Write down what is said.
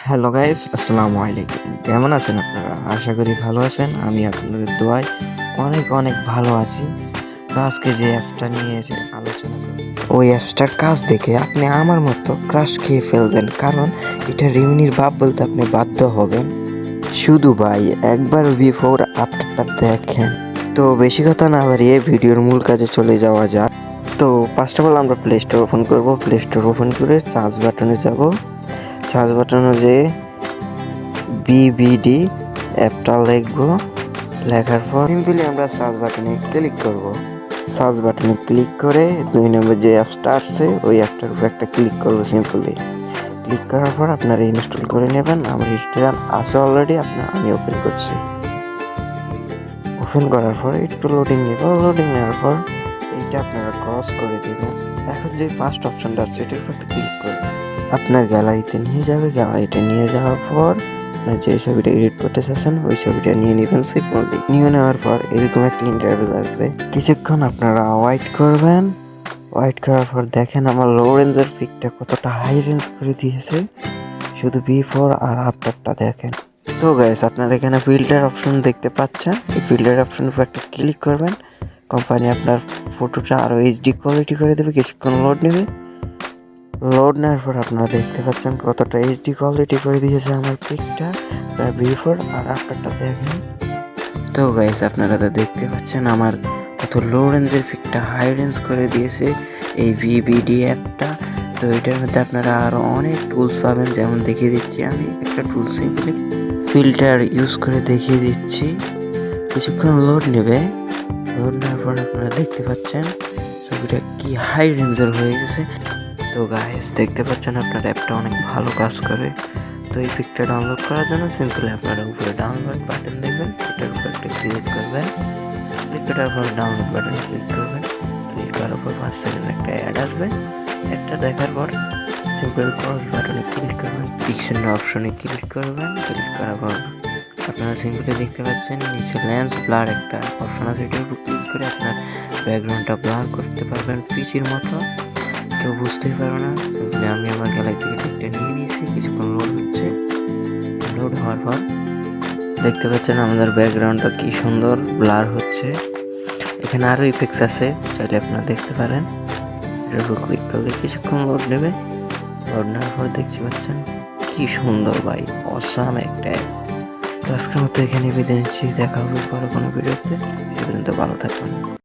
Hello guys, আসসালামু আলাইকুম। কেমন আছেন আপনারা? আশা করি ভালো আছেন। আমি আপনাদের দোয়ায় অনেক অনেক ভালো আছি। তো আজকে যে অ্যাপসটা নিয়ে এসে আলোচনা করব, ওই অ্যাপসটার কাজ দেখে আপনি আমার মতো ক্রাশ খেয়ে ফেলবেন, কারণ এটা রিমিনির বাপ বলতে আপনি বাধ্য হবেন। শুধু ভাই একবার বিফোর আফটারটা দেখেন। তো বেশি কথা না বাড়িয়ে ভিডিওর মূল কাজে চলে যাওয়া যাক। তো ফার্স্ট অফ অল আমরা প্লে স্টোর ওপেন করব। প্লে স্টোর ওপেন করে সার্চ বাটনে যাব। সার্চ বাটনে যেয়ে বিবিডি অ্যাপটা লিখবো। লেখার পর সিম্পলি আমরা সার্চ বাটনে ক্লিক করব। সার্চ বাটনে ক্লিক করে 2 নম্বর যে অ্যাপসটা আসছে ওই অ্যাপটার উপর একটা ক্লিক করবো। সিম্পলি ক্লিক করার পর আপনারা ইনস্টল করে নেবেন। আমার ইনস্টল আছে অলরেডি, আমি ওপেন করছি। ওপেন করার পর একটু লোডিং নেব। লোডিং নেওয়ার পর এইটা আপনারা ক্রস করে দেবেন। এখন যে ফার্স্ট অপশনটা আছে এটার উপর একটা ক্লিক করবেন। আপনার গ্যালারিতে নিয়ে যাবে। গ্যালারিতে নিয়ে যাওয়ার পর আপনার যে ছবিটা এডিট করতে চাচ্ছেন ওই ছবিটা নিয়ে নেবেন। সিম্পলি নিয়ে নেওয়ার পর এরকম একটা ইন্টারভিউ আসবে। কিছুক্ষণ আপনারা ওয়েট করবেন। ওয়েট করার পর দেখেন আমার লো রেঞ্জের পিকটা কতটা হাই রেঞ্জ করে দিয়েছে। শুধু বিফোর আর আফটারটা দেখেন। তো গাইস, আপনারা এখানে ফিল্টার অপশন দেখতে পাচ্ছেন। এই ফিল্টার অপশন উপর একটা ক্লিক করবেন। কোম্পানি আপনার ফটোটা আরও এইচডি কোয়ালিটি করে দেবে। কিছুক্ষণ লোড নেবে। লোড নেওয়ার পর আপনারা দেখতে পাচ্ছেন কতটা এইচডি কোয়ালিটি করে দিয়েছে আমার পিকটা। বিফোর আর আফটারটা দেখেন। তো গাইস, আপনারা তো দেখতে পাচ্ছেন আমার কত লো রেঞ্জের পিকটা হাই রেঞ্জ করে দিয়েছে এই ভিবিডি অ্যাপটা। তো এটার মধ্যে আপনারা আরও অনেক টুলস পাবেন, যেমন দেখিয়ে দিচ্ছি। আমি একটা টুল সিম্পলি ফিল্টার ইউজ করে দেখিয়ে দিচ্ছি। কিছুক্ষণ লোড নেবে। লোড নেওয়ার পর আপনারা দেখতে পাচ্ছেন ছবিটা কি হাই রেঞ্জের হয়ে গেছে। তো গাইস, দেখতে পাচ্ছেন আপনার অ্যাপটা অনেক ভালো কাজ করে। তো এই পিকটা ডাউনলোড করার জন্য সিম্পলি আপনারা উপরে ডাউনলোড বাটন দেখবেন, এটার উপর একটা ক্লিক করবেন। ক্লিক করার পর ডাউনলোড বাটনে ক্লিক করবেন। ক্লিক করার পর 5 সেকেন্ড একটা অ্যাড আসবে। অ্যাডটা দেখার পর সিম্পল ক্রস বাটনে ক্লিক করবেন। পিক্সেল অপশনে ক্লিক করবেন। ক্লিক করার পর আপনারা সিম্পলি দেখতে পাচ্ছেন নিচে লেন্স ব্লার একটা অপশন আছে। এটার উপর ক্লিক করে আপনার ব্যাকগ্রাউন্ডটা ব্লার করতে পারবেন পিচির মতো, কেউ বুঝতেই পারবে না। আমি আমার গ্যালারি থেকে পিকটা নিয়ে নিয়েছি। কিছুক্ষণ লোড হচ্ছে। লোড হওয়ার পর দেখতে পাচ্ছেন আমাদের ব্যাকগ্রাউন্ডটা কি সুন্দর ব্লার হচ্ছে। এখানে আরও ইফেক্টস আছে, চাইলে আপনারা দেখতে পারেন। এটার উপর ক্লিক করলে কিছুক্ষণ লোড নেবে। লোড নেওয়ার পর দেখতে পাচ্ছেন কি সুন্দর ভাই, অসাম একটা অ্যাপ। তো আজকের মতো এখানে বিদায় নিচ্ছি। দেখা হবে পরে কোনো ভিডিওতে। সে পর্যন্ত ভালো থাকবেন।